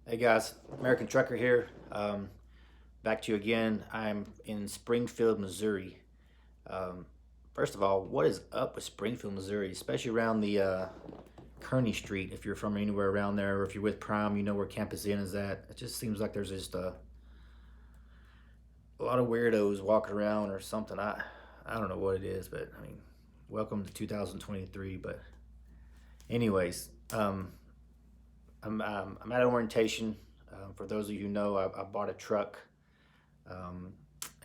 Hey guys, American Trucker here. Back to you again. I'm in Springfield, Missouri. Um, First of all, what is up with Springfield, Missouri, especially around the Kearney Street? If you're from anywhere around there, or if you're with Prime, you know where Campus Inn is at. It just seems like there's just a lot of weirdos walking around or something. I don't know what it is, but I mean, welcome to 2023. But anyways, I'm at orientation. For those of you who know, I bought a truck, um,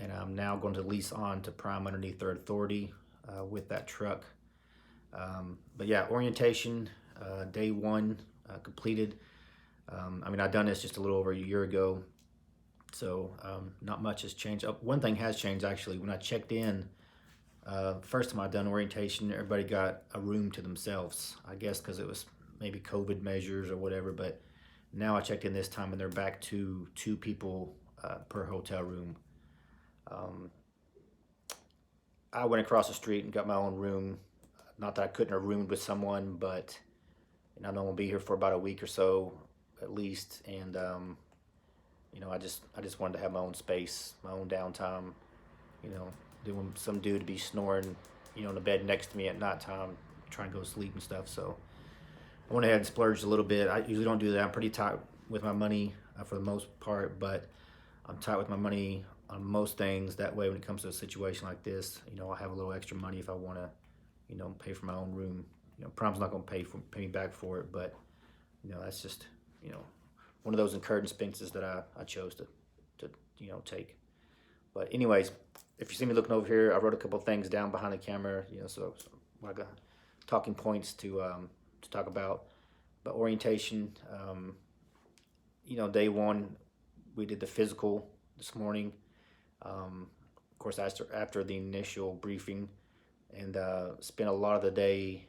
and I'm now going to lease on to Prime underneath their authority with that truck. But yeah, orientation day one completed. I mean, I've done this just a little over a year ago, so not much has changed. One thing has changed actually. When I checked in, first time I done orientation, everybody got a room to themselves. I guess because it was maybe COVID measures or whatever. But now I checked in this time, and they're back to two people per hotel room. Um, I went across the street and got my own room. Not that I couldn't have roomed with someone, but I know I'm gonna be here for about a week or so at least, and I just wanted to have my own space, my own downtime. You know, doing some dude to be snoring, in the bed next to me at nighttime, trying to go to sleep and stuff. So I went ahead and splurged a little bit. I usually don't do that. I'm pretty tight with my money for the most part, but I'm tight with my money on most things. That way, when it comes to a situation like this, I'll have a little extra money if I want to, pay for my own room. Prom's not going to pay me back for it, but that's just, one of those incurred expenses that I chose to take. But anyways, if you see me looking over here, I wrote a couple of things down behind the camera, so like talking points to talk about. But orientation, day one, we did the physical this morning. Of course, after the initial briefing, and spent a lot of the day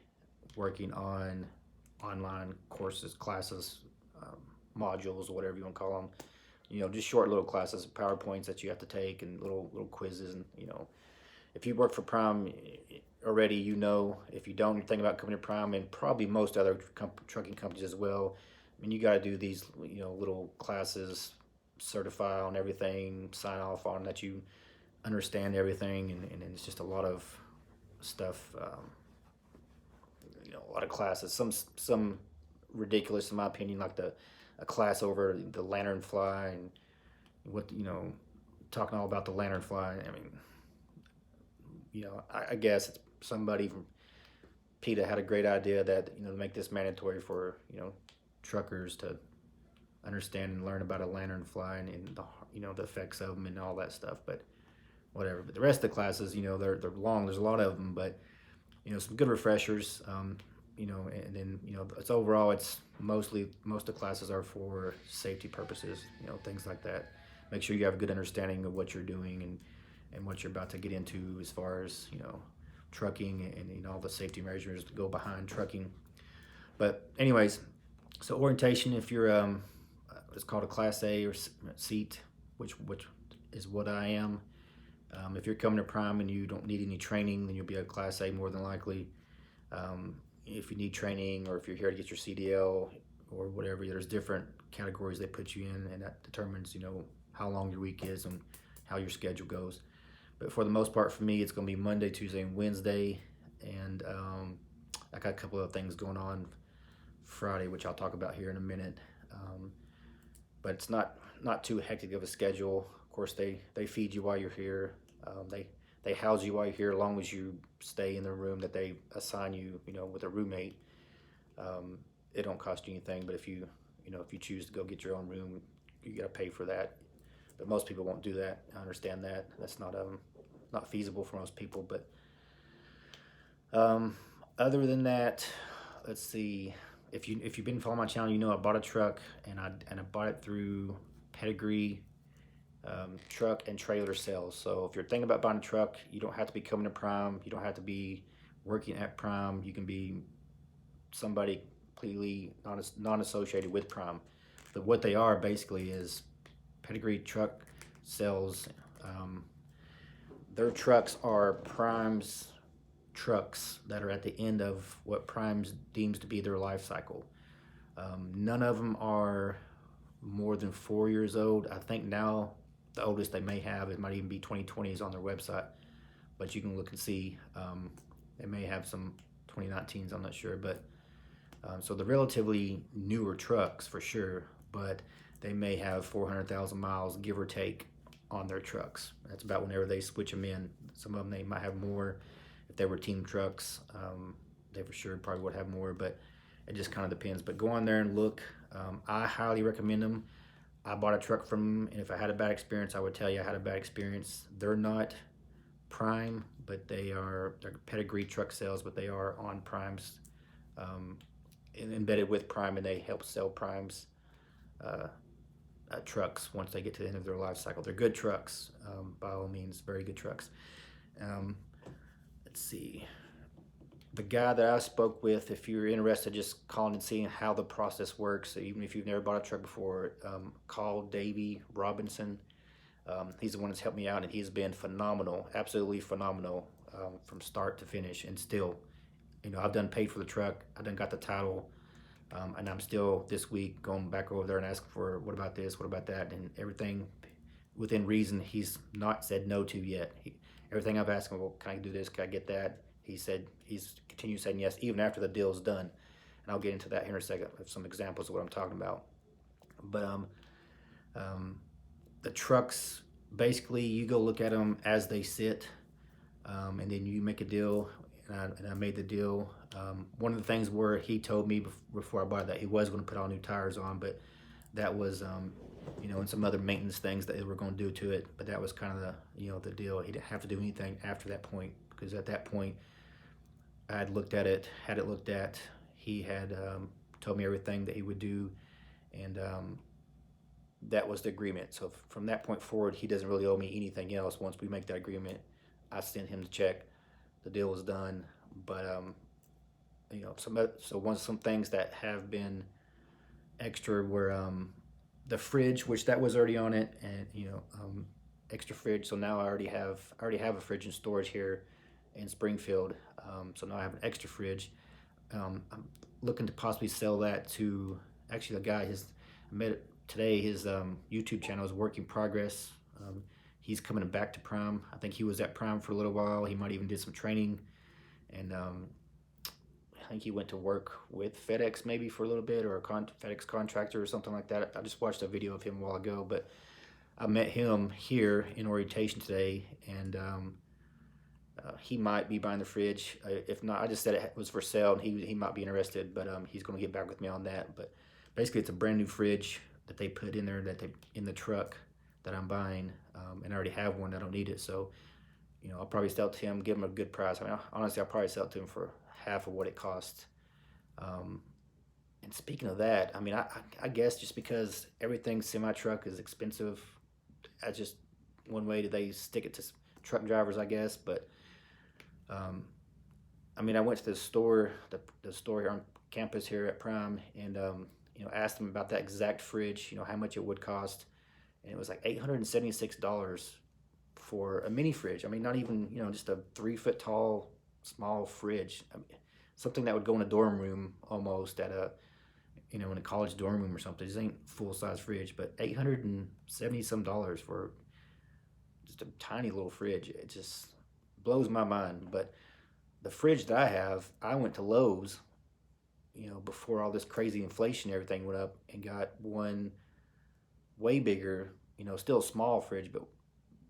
working on online courses, classes, modules, whatever you want to call them. Just short little classes, PowerPoints that you have to take, and little quizzes. And if you work for Prime already, if you don't, you're thinking about coming to Prime, and probably most other trucking companies as well. I mean, you got to do these little classes, certify on everything, sign off on that you understand everything, and it's just a lot of stuff. A lot of classes. Some ridiculous in my opinion, like a class over the lanternfly and what talking all about the lanternfly. I mean, I guess it's somebody from PETA had a great idea that to make this mandatory for truckers to understand and learn about a lanternfly and the effects of them and all that stuff. But whatever. But the rest of the classes, they're long. There's a lot of them, but some good refreshers. And then it's overall, it's most of the classes are for safety purposes. Things like that. Make sure you have a good understanding of what you're doing and what you're about to get into as far as trucking and all the safety measures that go behind trucking. But anyways, so orientation, if you're it's called a Class A or seat, which is what I am. If you're coming to Prime and you don't need any training, then you'll be a Class A more than likely. If you need training, or if you're here to get your CDL or whatever, there's different categories they put you in, and that determines how long your week is and how your schedule goes. But for the most part, for me, it's going to be Monday, Tuesday, and Wednesday, and I got a couple of things going on Friday, which I'll talk about here in a minute. But it's not too hectic of a schedule. Of course, they feed you while you're here. They house you while you're here, as long as you stay in the room that they assign you, with a roommate. It don't cost you anything, but if you choose to go get your own room, you got to pay for that. But most people won't do that. I understand that. That's not feasible for most people. But other than that, let's see. If you've been following my channel, I bought a truck, and I bought it through Pedigree Truck and trailer sales. So if you're thinking about buying a truck, you don't have to be coming to Prime. You don't have to be working at Prime. You can be somebody completely non-associated with Prime. But what they are basically is Pedigree Truck sells. Their trucks are Prime's trucks that are at the end of what Prime deems to be their life cycle. None of them are more than 4 years old. I think now the oldest they may have, it might even be 2020s on their website, but you can look and see. They may have some 2019s, I'm not sure, but so they're relatively newer trucks for sure, but they may have 400,000 miles, give or take, on their trucks. That's about whenever they switch them in. Some of them they might have more. If they were team trucks, they for sure probably would have more, but it just kind of depends. But go on there and look. I highly recommend them. I bought a truck from them, and if I had a bad experience, I would tell you I had a bad experience. They're not Prime, but they're Pedigree Truck sales, but they are on Prime's, embedded with Prime, and they help sell Prime's trucks once they get to the end of their life cycle. They're good trucks, by all means, very good trucks. Let's see. The guy that I spoke with, if you're interested, just calling and seeing how the process works, so even if you've never bought a truck before, call Davey Robinson. He's the one that's helped me out, and he's been phenomenal, absolutely phenomenal, from start to finish. And still, I've done paid for the truck, I done got the title, and I'm still this week going back over there and asking for, what about this, what about that, and everything within reason. He's not said no to yet. Everything I've asked him, well, can I do this, can I get that? He said he's continued saying yes, even after the deal's done. And I'll get into that here in a second with some examples of what I'm talking about. But the trucks, basically, you go look at them as they sit, and then you make a deal. And I made the deal. One of the things where he told me before I bought that he was going to put all new tires on, but that was, and some other maintenance things that they were going to do to it. But that was kind of the deal. He didn't have to do anything after that point, because at that point, I had looked at it, had it looked at. He had told me everything that he would do, and that was the agreement. So from that point forward, he doesn't really owe me anything else. Once we make that agreement, I send him the check. The deal was done. But some things that have been extra were the fridge, which that was already on it, and extra fridge. So now I already have a fridge in storage here in Springfield. So now I have an extra fridge. I'm looking to possibly sell that to actually the guy. I met it today. His YouTube channel is Work in Progress. He's coming back to Prime. I think he was at Prime for a little while. He might even did some training, and I think he went to work with FedEx maybe for a little bit, or a FedEx contractor or something like that. I just watched a video of him a while ago, but I met him here in orientation today, and he might be buying the fridge. If not, I just said it was for sale, and he might be interested, but he's going to get back with me on that. But basically, it's a brand new fridge that they put in there, in the truck that I'm buying, and I already have one. I don't need it, so I'll probably sell it to him, give him a good price. I mean, honestly, I'll probably sell it to him for half of what it costs. And speaking of that, I mean, I guess just because everything semi-truck is expensive, that's just one way that they stick it to truck drivers, I guess. But I mean, I went to the store here on campus here at Prime, and asked them about that exact fridge, how much it would cost, and it was like $876 for a mini fridge. I mean, not even just a 3-foot tall small fridge. I mean, something that would go in a dorm room almost, at a in a college dorm room or something. This ain't full size fridge, but $870 some for just a tiny little fridge. It just blows my mind. But the fridge that I have, I went to Lowe's, before all this crazy inflation, everything went up, and got one way bigger, still a small fridge, but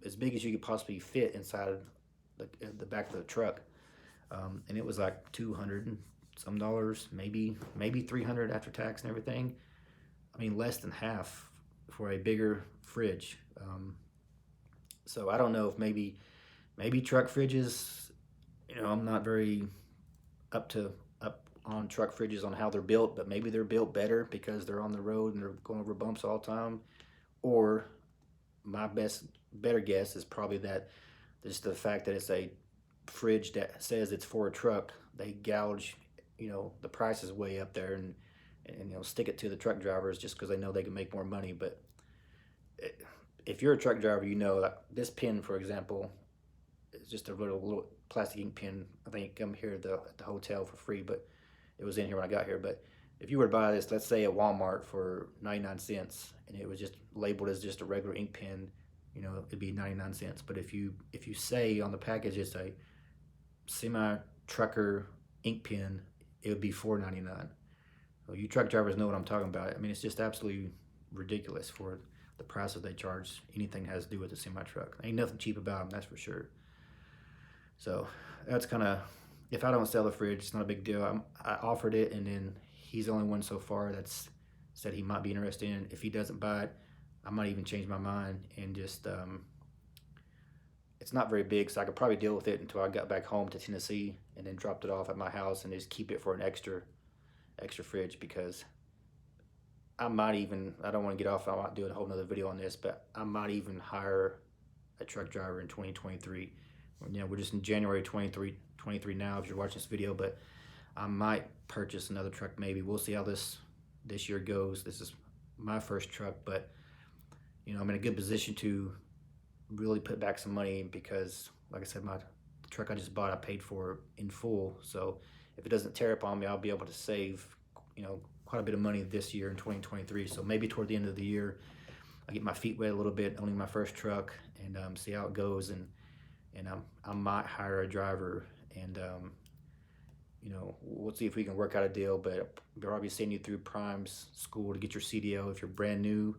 as big as you could possibly fit inside the back of the truck. And it was like $200 and some, maybe $300 after tax and everything. I mean, less than half for a bigger fridge. So I don't know if maybe truck fridges, I'm not very up on truck fridges on how they're built, but maybe they're built better because they're on the road and they're going over bumps all the time. Or my better guess is probably that just the fact that it's a fridge that says it's for a truck, they gouge the prices way up there, and stick it to the truck drivers just because they know they can make more money. But if you're a truck driver, like this pin, for example, is just a little plastic ink pen. I think come here at the hotel for free, but it was in here when I got here. But if you were to buy this, let's say at Walmart for 99 cents, and it was just labeled as just a regular ink pen, you know, it'd be 99 cents. But if you say on the package it's a semi trucker ink pen, it would be $4.99. Well, you truck drivers know what I'm talking about. I mean, it's just absolutely ridiculous for the prices they charge. Anything that has to do with a semi truck, ain't nothing cheap about them, that's for sure. So that's kind of, if I don't sell the fridge, it's not a big deal. I offered it, and then he's the only one so far that's said he might be interested in it. If he doesn't buy it, I might even change my mind and just, it's not very big, so I could probably deal with it until I got back home to Tennessee, and then dropped it off at my house and just keep it for an extra fridge, because I might even, I don't want to get off, I might do a whole nother video on this, but I might even hire a truck driver in 2023. You know, we're just in January 23 now if you're watching this video, but I might purchase another truck maybe. We'll see how this year goes. This is my first truck, but you know, I'm in a good position to really put back some money, because like I said, the truck I just bought, I paid for in full. So if it doesn't tear up on me, I'll be able to save, you know, quite a bit of money this year in 2023. So maybe toward the end of the year, I get my feet wet a little bit, owning my first truck, and see how it goes. And I might hire a driver, and you know, we'll see if we can work out a deal. But they're obviously sending you through Prime's school to get your CDL. If you're brand new,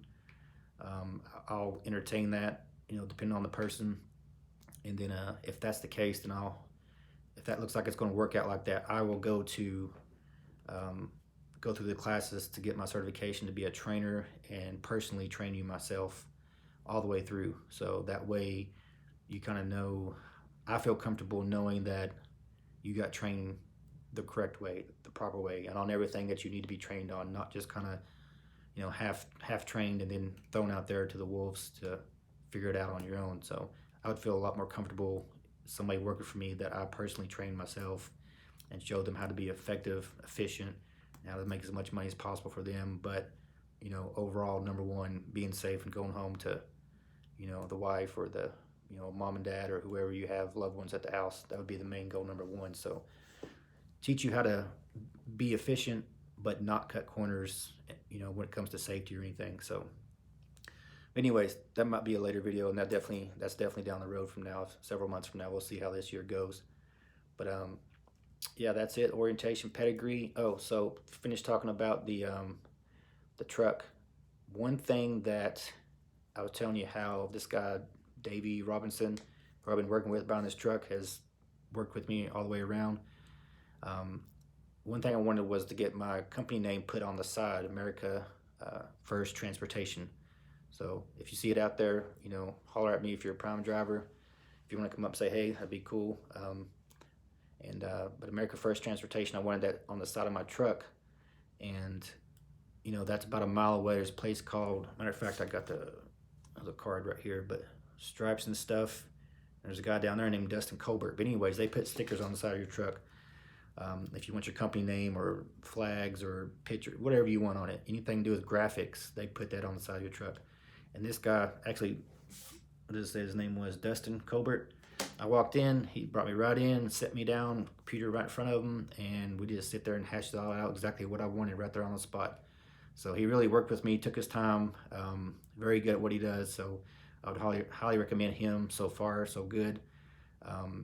I'll entertain that, you know, depending on the person. And then if that's the case, then if that looks like it's going to work out like that, I will go through the classes to get my certification to be a trainer, and personally train you myself all the way through. So that way you kind of know, I feel comfortable knowing that you got trained the correct way, the proper way, and on everything that you need to be trained on, not just kind of, you know, half trained and then thrown out there to the wolves to figure it out on your own. So I would feel a lot more comfortable somebody working for me that I personally trained myself and showed them how to be effective, efficient, and how to make as much money as possible for them. But, you know, overall, number one, being safe and going home to, you know, the wife or the, you know, mom and dad or whoever you have loved ones at the house. That would be the main goal, number one. So teach you how to be efficient but not cut corners, you know, when it comes to safety or anything. So anyways, that might be a later video, and that's definitely down the road from now, several months from now. We'll see how this year goes. But yeah, that's it. Orientation, pedigree. Oh, so finished talking about the truck. One thing that I was telling you, how this guy Davey Robinson, who I've been working with buying this truck, has worked with me all the way around. One thing I wanted was to get my company name put on the side, America First Transportation. So if you see it out there, you know, holler at me if you're a Prime driver. If you want to come up and say, hey, that'd be cool. But America First Transportation, I wanted that on the side of my truck. And, you know, that's about a mile away. There's a place called, matter of fact, I got the card right here, but Stripes and stuff. There's a guy down there named Dustin Colbert. But anyways, they put stickers on the side of your truck. If you want your company name or flags or picture, whatever you want on it, anything to do with graphics, they put that on the side of your truck. And this guy, actually, what does it say his name was? Dustin Colbert. I walked in, he brought me right in, set me down, computer right in front of him, and we just sit there and hashed it all out, exactly what I wanted right there on the spot. So he really worked with me, took his time, very good at what he does. So I would highly recommend him. So far, so good.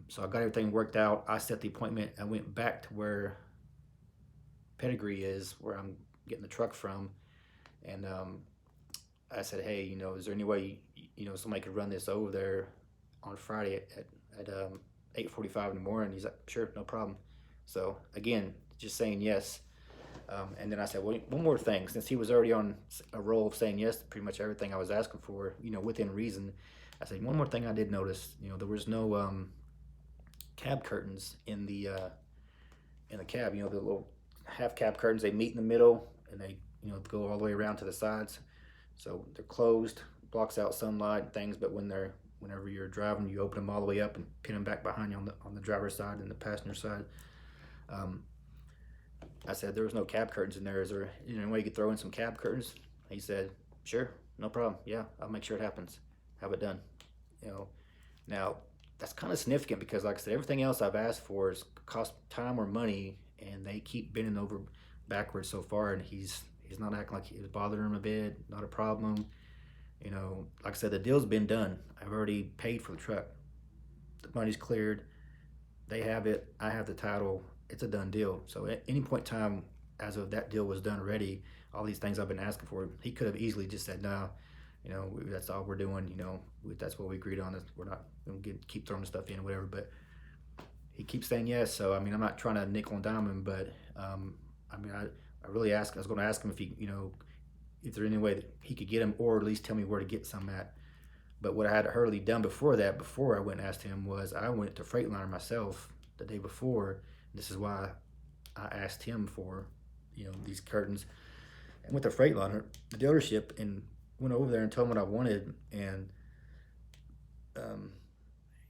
So I got everything worked out. I set the appointment. I went back to where Pedigree is, where I'm getting the truck from, and I said, hey, you know, is there any way, you know, somebody could run this over there on Friday at 8:45 in the morning? He's like, sure, no problem. So again, just saying yes. And then I said, well, one more thing, since he was already on a roll of saying yes to pretty much everything I was asking for, you know, within reason. I said, one more thing I did notice, you know, there was no cab curtains in the cab. You know, the little half cab curtains, they meet in the middle and they, you know, go all the way around to the sides. So they're closed, blocks out sunlight and things, but whenever you're driving, you open them all the way up and pin them back behind you on the driver's side and the passenger side. I said, there was no cab curtains in there. Is there any way you could throw in some cab curtains? He said, sure, no problem. Yeah, I'll make sure it happens. Have it done. You know, now that's kind of significant because, like I said, everything else I've asked for is cost time or money, and they keep bending backwards so far, and he's not acting like it's bothering him a bit. Not a problem. You know, like I said, the deal's been done. I've already paid for the truck. The money's cleared. They have it. I have the title. It's a done deal. So at any point in time, as of that deal was done already, all these things I've been asking for, he could have easily just said, no, you know, that's all we're doing. You know, that's what we agreed on. We're not going to keep throwing stuff in or whatever. But he keeps saying yes. So, I mean, I'm not trying to nickel and dime him, but I mean, I really asked, I was going to ask him if he, you know, if there's any way that he could get them, or at least tell me where to get some at. But what I had already done before that, before I went and asked him, was I went to Freightliner myself the day before. This is why I asked him for, you know, these curtains. And with the Freightliner, the dealership, and went over there and told him what I wanted. And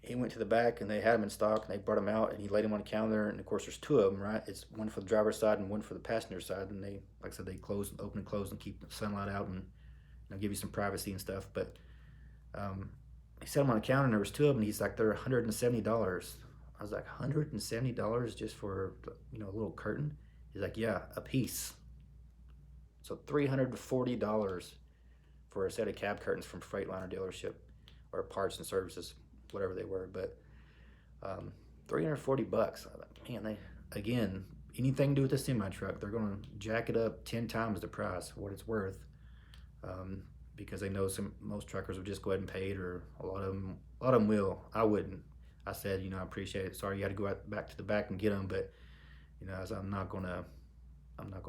he went to the back, and they had them in stock, and they brought them out, and he laid them on the counter. And of course, there's two of them, right? It's one for the driver's side and one for the passenger side. And they, like I said, they close, open and close, and keep the sunlight out, and, you know, give you some privacy and stuff. But he set them on the counter, and there was two of them. And he's like, they're $170. I was like, $170 just for, you know, a little curtain? He's like, yeah, a piece. So $340 for a set of cab curtains from Freightliner dealership, or parts and services, whatever they were. But $340. I was like, man, they, again, anything to do with the semi truck, they're going to jack it up 10 times the price of what it's worth, because they know most truckers will just go ahead and pay it, or a lot of them will. I wouldn't. I said, you know, I appreciate it. Sorry you had to go back to the back and get them, but, you know, I'm not gonna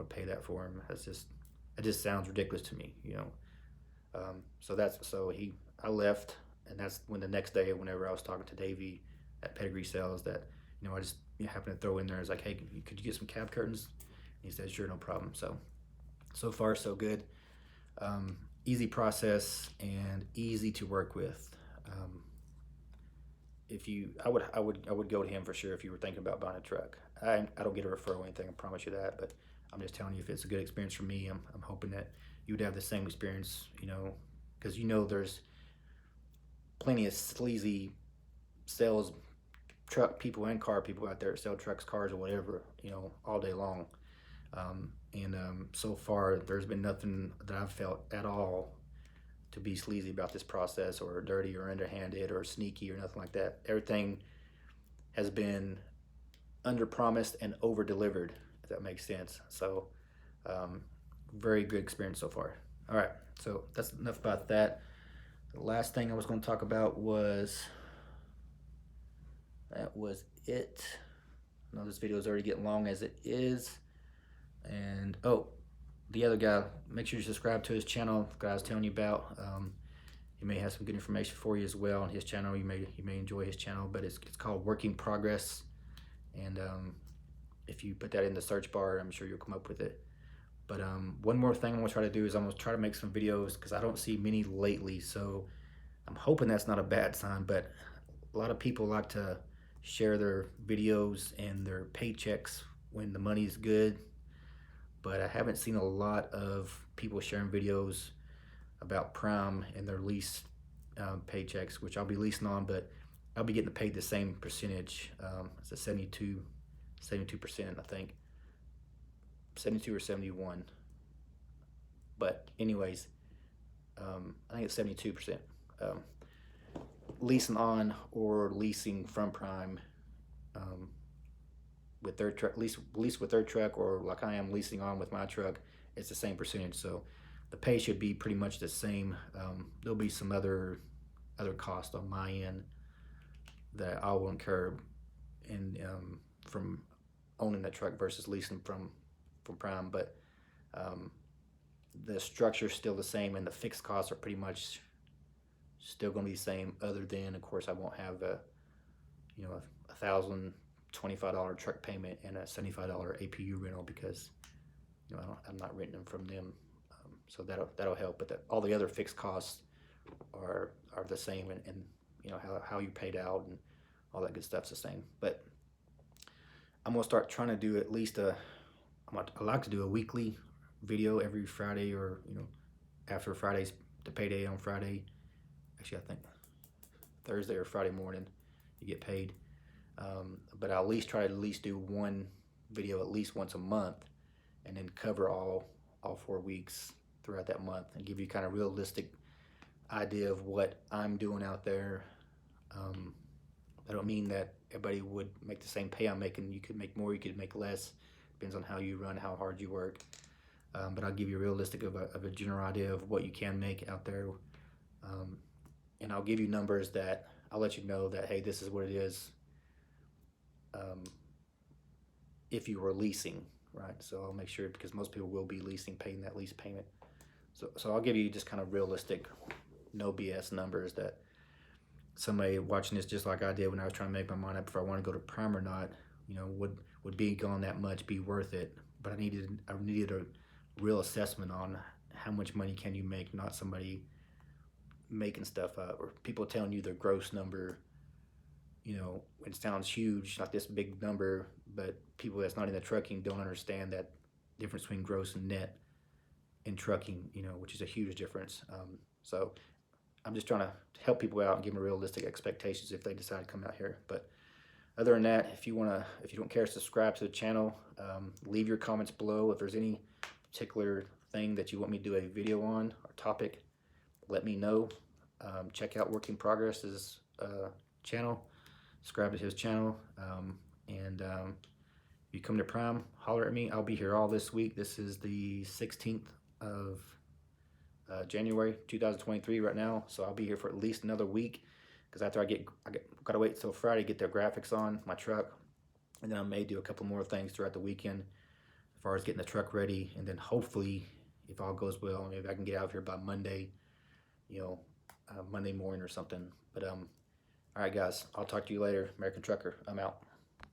pay that for them. It just sounds ridiculous to me, you know. I left, and that's when the next day, whenever I was talking to Davey at Pedigree Sales, that, you know, I just, you know, happened to throw in there. I was like, hey, could you get some cab curtains? And he said, sure, no problem. So far so good. Easy process and easy to work with. I would go to him for sure if you were thinking about buying a truck. I don't get a referral or anything, I promise you that, but I'm just telling you, if it's a good experience for me, I'm hoping that you would have the same experience, you know, because, you know, there's plenty of sleazy sales truck people and car people out there that sell trucks, cars, or whatever, you know, all day long. So far, there's been nothing that I've felt at all to be sleazy about this process, or dirty, or underhanded, or sneaky, or nothing like that. Everything has been under promised and over delivered, if that makes sense. So very good experience so far. All right, so that's enough about that. The last thing I was going to talk about was it. I know this video is already getting long as it is. And the other guy, make sure you subscribe to his channel, the guy I was telling you about. He may have some good information for you as well on his channel. You may enjoy his channel, but it's called Working Progress. And if you put that in the search bar, I'm sure you'll come up with it. But one more thing I'm gonna try to do is I'm gonna try to make some videos, because I don't see many lately. So I'm hoping that's not a bad sign, but a lot of people like to share their videos and their paychecks when the money's good. But I haven't seen a lot of people sharing videos about Prime and their lease paychecks, which I'll be leasing on, but I'll be getting paid the same percentage. It's a 72%, I think. 72 or 71. But anyways, I think it's 72%. Leasing on or leasing from Prime, with their truck, lease with their truck, or like I am leasing on with my truck, it's the same percentage. So the pay should be pretty much the same. There'll be some other cost on my end that I will incur from owning that truck versus leasing from Prime, but the structure is still the same, and the fixed costs are pretty much still going to be the same, other than, of course, I won't have a $1,025 truck payment and a $75 APU rental, because, you know, I'm not renting them from them. So that'll help, but all the other fixed costs are the same, and you know how you paid out and all that good stuff's the same. But I'm gonna start trying to do at least I like to do a weekly video every Friday, or, you know, after Friday's the payday on Friday. Actually, I think Thursday or Friday morning you get paid. But I'll at least try to do one video at least once a month, and then cover all 4 weeks throughout that month, and give you kind of realistic idea of what I'm doing out there. Um, I don't mean that everybody would make the same pay I'm making. You could make more, you could make less. Depends on how you run, how hard you work. But I'll give you a realistic of a general idea of what you can make out there. Um, and I'll give you numbers that I'll let you know that, hey, this is what it is if you were leasing, right? So I'll make sure, because most people will be leasing, paying that lease payment. So I'll give you just kind of realistic, no BS numbers that somebody watching this, just like I did when I was trying to make my mind up if I want to go to prime or not, would being gone that much be worth it? But I needed a real assessment on how much money can you make, not somebody making stuff up or people telling you their gross number. It sounds huge, like this big number, but people that's not in the trucking don't understand that difference between gross and net in trucking, which is a huge difference. So I'm just trying to help people out and give them realistic expectations if they decide to come out here. But other than that, if you don't care to subscribe to the channel, leave your comments below. If there's any particular thing that you want me to do a video on or topic, let me know. Check out Work in Progress's channel. Subscribe to his channel. And if you come to Prime, holler at me. I'll be here all this week. This is the 16th of January 2023 right now, so I'll be here for at least another week, because after I gotta wait till Friday to get their graphics on my truck, and then I may do a couple more things throughout the weekend as far as getting the truck ready, and then hopefully, if all goes well, maybe I can get out of here by Monday, Monday morning or something. But all right, guys, I'll talk to you later. American Trucker, I'm out.